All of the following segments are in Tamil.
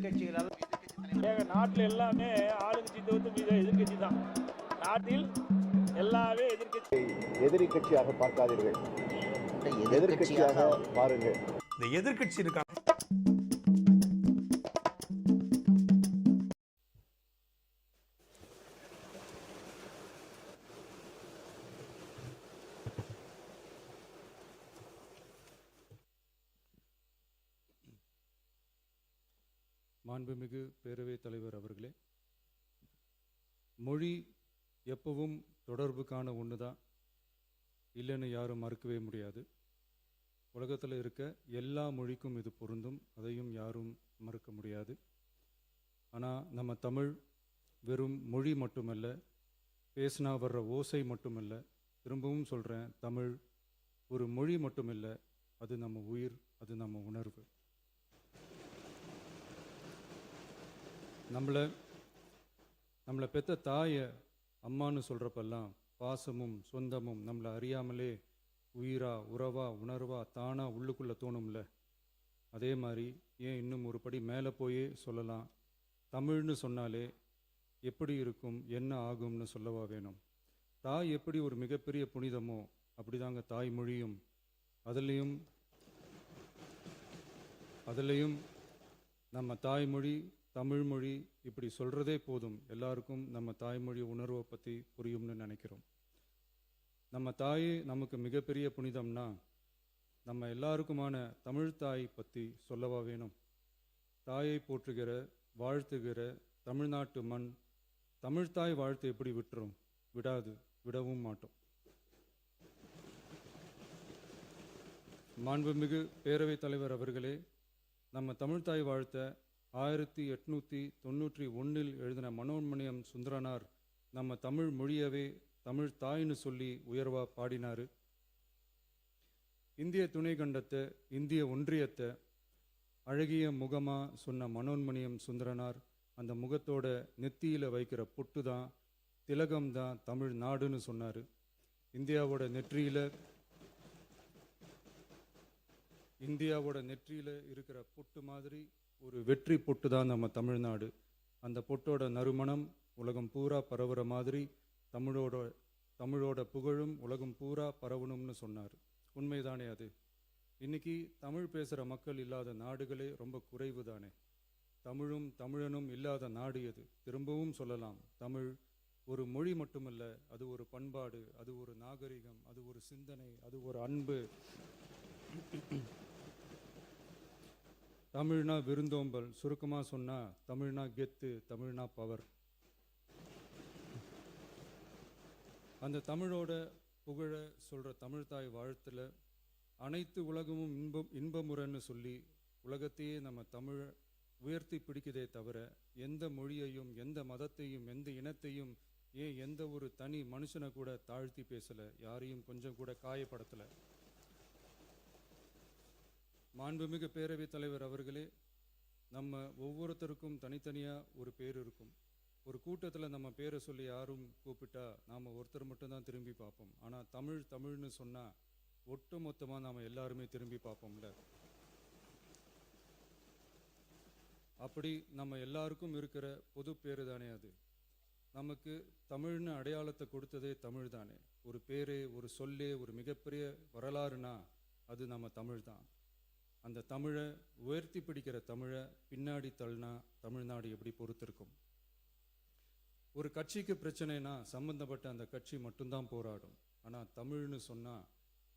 எதிர்கட்சிகளால் நாட்டில் எல்லாமே ஆளுங்கட்சி தவிர்த்து எதிர்கட்சி தான். நாட்டில் எல்லாமே எதிர்கட்சி. எதிரி கட்சியாக பார்க்காதீர்கள், எதிர்கட்சியாக பாருங்கள். இந்த எதிர்கட்சி இருக்காங்க. மாண்புமிகு பேரவைத் தலைவர் அவர்களே, மொழி எப்பவும் தொடர்புக்கான ஒன்று தான், இல்லைன்னு யாரும் மறுக்கவே முடியாது. உலகத்தில் இருக்க எல்லா மொழிக்கும் இது பொருந்தும், அதையும் யாரும் மறுக்க முடியாது. ஆனால் நம்ம தமிழ் வெறும் மொழி மட்டுமல்ல, பேசினா வர்ற ஓசை மட்டுமல்ல, திரும்பவும் சொல்கிறேன், தமிழ் ஒரு மொழி மட்டுமில்லை, அது நம்ம உயிர், அது நம்ம உணர்வு. நம்மளை பெற்ற தாயை அம்மானு சொல்கிறப்பெல்லாம் பாசமும் சொந்தமும் நம்மளை அறியாமலே உயிரா உறவா உணர்வா தானாக உள்ளுக்குள்ளே தோணும்ல. அதே மாதிரி ஏன் இன்னும் ஒரு படி மேலே போயே சொல்லலாம், தமிழ்னு சொன்னாலே எப்படி இருக்கும், என்ன ஆகும்னு சொல்லவா வேணும். தாய் எப்படி ஒரு மிகப்பெரிய புனிதமோ அப்படிதாங்க தாய்மொழியும். அதுலேயும் நம்ம தாய்மொழி தமிழ்மொழி இப்படி சொல்கிறதே போதும், எல்லாருக்கும் நம்ம தாய்மொழி உணர்வை பற்றி புரியும்னு நினைக்கிறோம். நம்ம தாயே நமக்கு மிகப்பெரிய புனிதம்னா நம்ம எல்லாருக்குமான தமிழ் தாய் பற்றி சொல்லவா வேணும். தாயை போற்றுகிற வாழ்த்துகிற தமிழ்நாட்டு மண் தமிழ்தாய் வாழ்த்து எப்படி விட்டுரும்? விடாது, விடவும் மாட்டோம். மாண்புமிகு பேரவைத் தலைவர் அவர்களே, நம்ம தமிழ்தாய் வாழ்த்த 1891 எழுதின மனோன்மணியம் சுந்தரனார் நம்ம தமிழ் மொழியவே தமிழ் தாய்னு சொல்லி உயர்வா பாடினார். இந்திய துணை கண்டத்தை, இந்திய ஒன்றியத்தை அழகிய முகமாக சொன்ன மனோன்மணியம் சுந்தரனார் அந்த முகத்தோட நெத்தியில் வைக்கிற பொட்டு தான், திலகம் தான் தமிழ் நாடுன்னு சொன்னார். இந்தியாவோட நெற்றியில் இருக்கிற பொட்டு மாதிரி ஒரு வெற்றி பொட்டு தான் நம்ம தமிழ்நாடு. அந்த பொட்டோட நறுமணம் உலகம் பூரா பரவுற மாதிரி தமிழோட புகழும் உலகம் பூரா பரவணும்னு சொன்னார். உண்மைதானே அது? இன்னைக்கு தமிழ் பேசுகிற மக்கள் இல்லாத நாடுகளே ரொம்ப குறைவு தானே. தமிழும் தமிழனும் இல்லாத நாடு எது? திரும்பவும் சொல்லலாம், தமிழ் ஒரு மொழி மட்டுமல்ல, அது ஒரு பண்பாடு, அது ஒரு நாகரிகம், அது ஒரு சிந்தனை, அது ஒரு அன்பு. தமிழ்னா விருந்தோம்பல், சுருக்கமாக சொன்னால் தமிழ்னா கெத்து, தமிழ்னா பவர். அந்த தமிழோட புகழ சொல்கிற தமிழ்தாய் வாழ்த்தில் அனைத்து உலகமும் இன்பமுறைன்னு சொல்லி உலகத்தையே நம்ம தமிழை உயர்த்தி பிடிக்குதே தவிர எந்த மொழியையும் எந்த மதத்தையும் எந்த இனத்தையும் ஏன் எந்த ஒரு தனி மனுஷனை கூட தாழ்த்தி பேசலை, யாரையும் கொஞ்சம் கூட காயப்படுத்தலை. மாண்புமிகு பேரவைத் தலைவர் அவர்களே, நம்ம ஒவ்வொருத்தருக்கும் தனித்தனியாக ஒரு பேர் இருக்கும். ஒரு கூட்டத்தில் நம்ம பேரை சொல்லி யாரும் கூப்பிட்டா நாம் ஒருத்தர் மட்டும்தான் திரும்பி பார்ப்போம். ஆனால் தமிழ்னு சொன்னால் ஒட்டு மொத்தமாக நாம் எல்லாருமே திரும்பி பார்ப்போம்ல. அப்படி நம்ம எல்லாருக்கும் இருக்கிற பொது பேரு தானே அது. நமக்கு தமிழ்னு அடையாளத்தை கொடுத்ததே தமிழ் தானே. ஒரு பேரே, ஒரு சொல்லே, ஒரு மிகப்பெரிய வரலாறுனா அது நம்ம தமிழ் தான். அந்த தமிழை உயர்த்தி பிடிக்கிற தமிழை பின்னாடி தள்ளினா தமிழ்நாடு எப்படி பொறுத்திருக்கும்? ஒரு கட்சிக்கு பிரச்சனைனா சம்பந்தப்பட்ட அந்த கட்சி மட்டும்தான் போராடும். ஆனால் தமிழ்னு சொன்னால்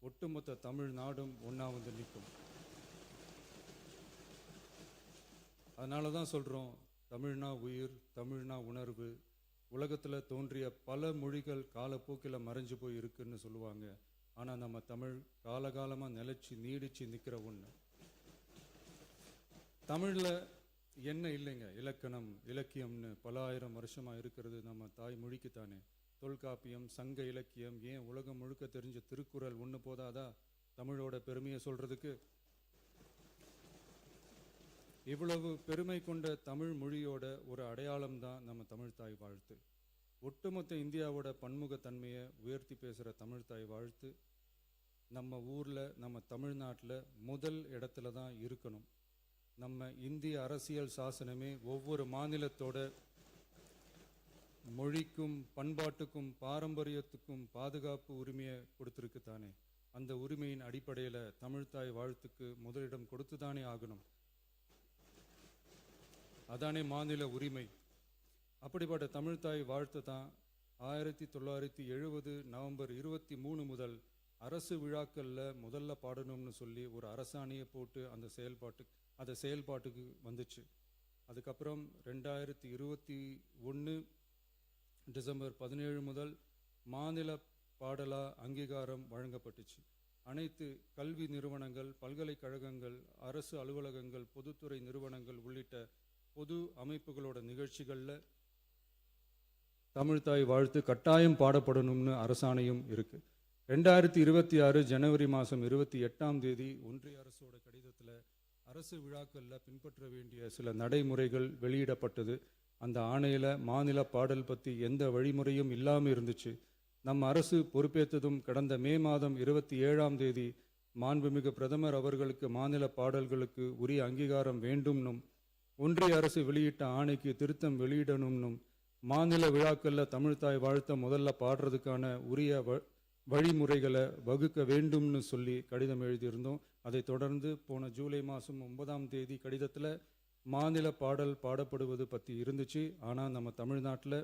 ஒட்டுமொத்த தமிழ்நாடும் ஒன்றா வந்து நிற்கும். அதனால தான் சொல்கிறோம், தமிழ்னா உயிர், தமிழ்னா உணர்வு. உலகத்தில் தோன்றிய பல மொழிகள் காலப்போக்கில் மறைஞ்சு போய் இருக்குன்னு சொல்லுவாங்க. ஆனால் நம்ம தமிழ் காலகாலமாக நிலைச்சி நீடிச்சு நிற்கிற ஒன்று. தமிழில் என்ன இல்லைங்க, இலக்கணம் இலக்கியம்னு பல ஆயிரம் வருஷமாக இருக்கிறது நம்ம தாய்மொழிக்கு தானே. தொல்காப்பியம், சங்க இலக்கியம், ஏன் உலகம் முழுக்க தெரிஞ்ச திருக்குறள் ஒன்று போதாதா தமிழோட பெருமையை சொல்கிறதுக்கு? இவ்வளவு பெருமை கொண்ட தமிழ் மொழியோட ஒரு அடையாளம் தான் நம்ம தமிழ்தாய் வாழ்த்து. ஒட்டுமொத்த இந்தியாவோட பன்முகத்தன்மையை உயர்த்தி பேசுகிற தமிழ்தாய் வாழ்த்து நம்ம ஊரில், நம்ம தமிழ்நாட்டில் முதல் இடத்துல தான் இருக்கணும். நம்ம இந்திய அரசியல் சாசனமே ஒவ்வொரு மாநிலத்தோட மொழிக்கும் பண்பாட்டுக்கும் பாரம்பரியத்துக்கும் பாதுகாப்பு உரிமையை கொடுத்துருக்கு தானே. அந்த உரிமையின் அடிப்படையில் தமிழ்த்தாய் வாழ்த்துக்கு முதலிடம் கொடுத்து தானே ஆகணும். அதானே மாநில உரிமை. அப்படிப்பட்ட தமிழ்த்தாய் வாழ்த்து தான் 1970 நவம்பர் 23 முதல் அரசு விழாக்களில் முதல்ல பாடணும்னு சொல்லி ஒரு அரசாணையை போட்டு அந்த செயல்பாட்டுக்கு வந்துச்சு. அதுக்கப்புறம் 2021 டிசம்பர் 17 முதல் மாநில பாடலா அங்கீகாரம் வழங்கப்பட்டுச்சு. அனைத்து கல்வி நிறுவனங்கள், பல்கலைக்கழகங்கள், அரசு அலுவலகங்கள், பொதுத்துறை நிறுவனங்கள் உள்ளிட்ட பொது அமைப்புகளோட நிகழ்ச்சிகளில் தமிழ்த்தாய் வாழ்த்து கட்டாயம் பாடப்படணும்னு அரசாணையும் இருக்கு. 2026 ஜனவரி மாதம் 28 ஒன்றிய அரசோட கடிதத்தில் அரசு விழாக்களில் பின்பற்ற வேண்டிய சில நடைமுறைகள் வெளியிடப்பட்டது. அந்த ஆணையில் மாநில பாடல் பற்றி எந்த வழிமுறையும் இல்லாமல் இருந்துச்சு. நம்ம அரசு பொறுப்பேற்றதும் கடந்த மே மாதம் 27 மாண்புமிகு பிரதமர் அவர்களுக்கு மாநில பாடல்களுக்கு உரிய அங்கீகாரம் வேண்டும்னும், ஒன்றிய அரசு வெளியிட்ட ஆணைக்கு திருத்தம் வெளியிடணும்னும், மாநில விழாக்களில் தமிழ்த்தாய் வாழ்த்த முதல்ல பாடுறதுக்கான உரிய வழிமுறைகளை வகுக்க வேண்டும்னு சொல்லி கடிதம் எழுதியிருந்தோம். அதை தொடர்ந்து போன ஜூலை மாதம் 9 கடிதத்தில் மாநில பாடல் பாடப்படுவது பற்றி இருந்துச்சு. ஆனால் நம்ம தமிழ்நாட்டில்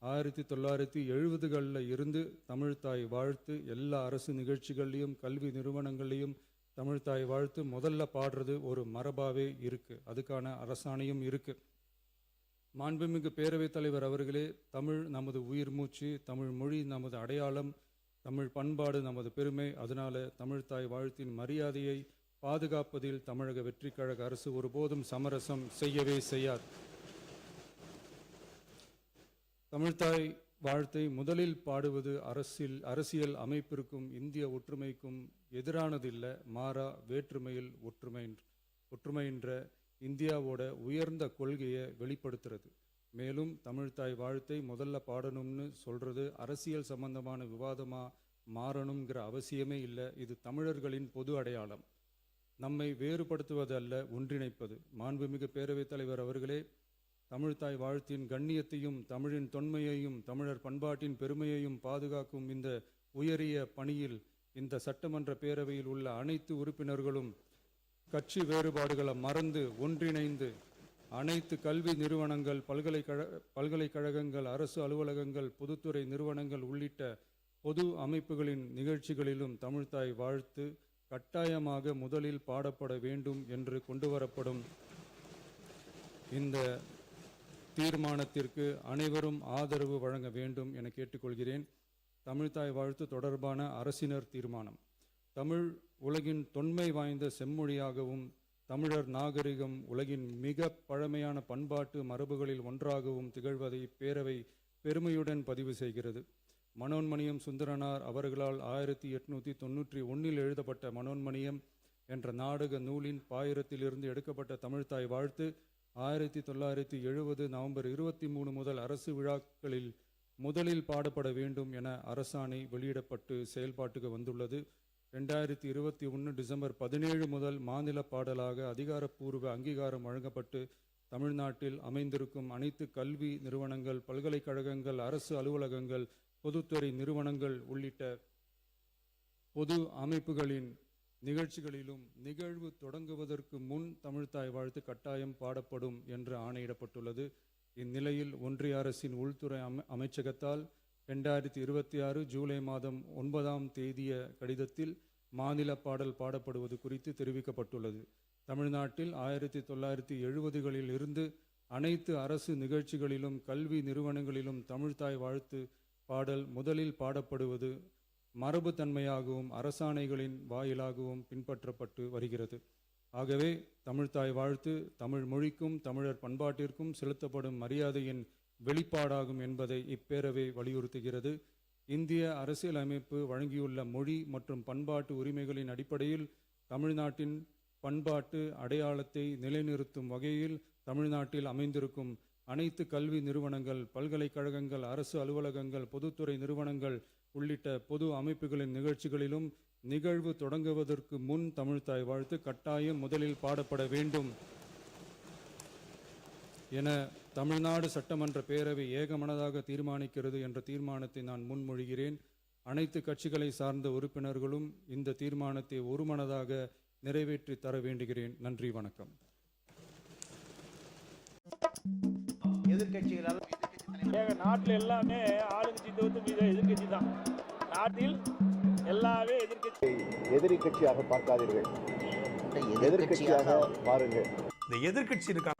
1970களில் இருந்து தமிழ்த்தாய் வாழ்த்து எல்லா அரசு நிகழ்ச்சிகள்லையும் கல்வி நிறுவனங்கள்லையும் தமிழ்த்தாய் வாழ்த்து முதல்ல பாடுறது ஒரு மரபாகவே இருக்குது. அதுக்கான அரசாணையும் இருக்குது. மாண்புமிகு பேரவைத் தலைவர் அவர்களே, தமிழ் நமது உயிர் மூச்சு, தமிழ் மொழி நமது அடையாளம், தமிழ் பண்பாடு நமது பெருமை. அதனால தமிழ்த்தாய் வாழ்த்தின் மரியாதையை பாதுகாப்பதில் தமிழக வெற்றி கழக அரசு ஒருபோதும் சமரசம் செய்யவே செய்யாது. தமிழ்த்தாய் வாழ்த்தை முதலில் பாடுவது அரசியல் அமைப்பிற்கும் இந்திய ஒற்றுமைக்கும் எதிரானதில்லை, மாறா வேற்றுமையில் ஒற்றுமைன்ற இந்தியாவோட உயர்ந்த கொள்கையை வெளிப்படுத்துறது. மேலும் தமிழ்த்தாய் வாழ்த்தை முதல்ல பாடணும்னு சொல்றது அரசியல் சம்பந்தமான விவாதமாக மாறணுங்கிற அவசியமே இல்லை. இது தமிழர்களின் பொது அடையாளம். நம்மை வேறுபடுத்துவது அல்ல, ஒன்றிணைப்பது. மாண்புமிகு பேரவைத் தலைவர் அவர்களே, தமிழ்த்தாய் வாழ்த்தின் கண்ணியத்தையும் தமிழின் தொன்மையையும் தமிழர் பண்பாட்டின் பெருமையையும் பாதுகாக்கும் இந்த உயரிய பணியில் இந்த சட்டமன்ற பேரவையில் உள்ள அனைத்து உறுப்பினர்களும் கட்சி வேறுபாடுகளை மறந்து ஒன்றிணைந்து அனைத்து கல்வி நிறுவனங்கள், பல்கலைக்கழகங்கள், அரசு அலுவலகங்கள், பொதுத்துறை நிறுவனங்கள் உள்ளிட்ட பொது அமைப்புகளின் நிகழ்ச்சிகளிலும் தமிழ்த்தாய் வாழ்த்து கட்டாயமாக முதலில் பாடப்பட வேண்டும் என்று கொண்டுவரப்படும் இந்த தீர்மானத்திற்கு அனைவரும் ஆதரவு வழங்க வேண்டும் என கேட்டுக்கொள்கிறேன். தமிழ்த்தாய் வாழ்த்து தொடர்பான அரசினர் தீர்மானம். தமிழ் உலகின் தொன்மை வாய்ந்த செம்மொழியாகவும் தமிழர் நாகரிகம் உலகின் மிக பழமையான பண்பாட்டு மரபுகளில் ஒன்றாகவும் திகழ்வதை பேரவை பெருமையுடன் பதிவு செய்கிறது. மனோன்மணியம் சுந்தரனார் அவர்களால் 1891 எழுதப்பட்ட மனோன்மணியம் என்ற நாடக நூலின் பாயிரத்திலிருந்து எடுக்கப்பட்ட தமிழ்த்தாய் வாழ்த்து 1970 நவம்பர் 23 முதல் அரசு விழாக்களில் முதலில் பாடப்பட வேண்டும் என அரசாணை வெளியிடப்பட்டு செயல்பாட்டுக்கு வந்துள்ளது. 2021 டிசம்பர் 17 முதல் மாநில பாடலாக அதிகாரப்பூர்வ அங்கீகாரம் வழங்கப்பட்டு தமிழ்நாட்டில் அமைந்திருக்கும் அனைத்து கல்வி நிறுவனங்கள், பல்கலைக்கழகங்கள், அரசு அலுவலகங்கள், பொதுத்துறை நிறுவனங்கள் உள்ளிட்ட பொது அமைப்புகளின் நிகழ்ச்சிகளிலும் நிகழ்வு தொடங்குவதற்கு முன் தமிழ்த்தாய் வாழ்த்து கட்டாயம் பாடப்படும் என்று ஆணையிடப்பட்டுள்ளது. இந்நிலையில் ஒன்றிய அரசின் உள்துறை அமைச்சகத்தால் 2026 ஜூலை மாதம் 9 கடிதத்தில் மாநில பாடல் பாடப்படுவது குறித்து தெரிவிக்கப்பட்டுள்ளது. தமிழ்நாட்டில் 1970களில் இருந்து அனைத்து அரசு நிகழ்ச்சிகளிலும் கல்வி நிறுவனங்களிலும் தமிழ்த்தாய் வாழ்த்து பாடல் முதலில் பாடப்படுவது மரபுத்தன்மையாகவும் அரசாணைகளின் வாயிலாகவும் பின்பற்றப்பட்டு வருகிறது. ஆகவே தமிழ்த்தாய் வாழ்த்து தமிழ் மொழிக்கும் தமிழர் பண்பாட்டிற்கும் செலுத்தப்படும் மரியாதையின் வெளிப்பாடாகும் என்பதை இப்பேரவை வலியுறுத்துகிறது. இந்திய அரசியலமைப்பு வழங்கியுள்ள மொழி மற்றும் பண்பாட்டு உரிமைகளின் அடிப்படையில் தமிழ்நாட்டின் பண்பாட்டு அடையாளத்தை நிலைநிறுத்தும் வகையில் தமிழ்நாட்டில் அமைந்திருக்கும் அனைத்து கல்வி நிறுவனங்கள், பல்கலைக்கழகங்கள், அரசு அலுவலகங்கள், பொதுத்துறை நிறுவனங்கள் உள்ளிட்ட பொது அமைப்புகளின் நிகழ்ச்சிகளிலும் நிகழ்வு தொடங்குவதற்கு முன் தமிழ்த்தாய் வாழ்த்து கட்டாயம் முதலில் பாடப்பட வேண்டும் என தமிழ்நாடு சட்டமன்ற பேரவை ஏகமனதாக தீர்மானிக்கிறது என்ற தீர்மானத்தை நான் முன்மொழிகிறேன். அனைத்து கட்சிகளை சார்ந்த உறுப்பினர்களும் இந்த தீர்மானத்தை ஒருமனதாக நிறைவேற்றி தர வேண்டுகிறேன். நன்றி, வணக்கம். நாட்டில் எல்லாமே ஆளுங்கட்சி தவிர்த்து எதிர்கட்சி தான். நாட்டில் எல்லாமே எதிர்கட்சி. எதிரி கட்சியாக பார்க்காதீர்கள், எதிர்கட்சியாக பாருங்கள். இந்த எதிர்கட்சி இருக்காங்க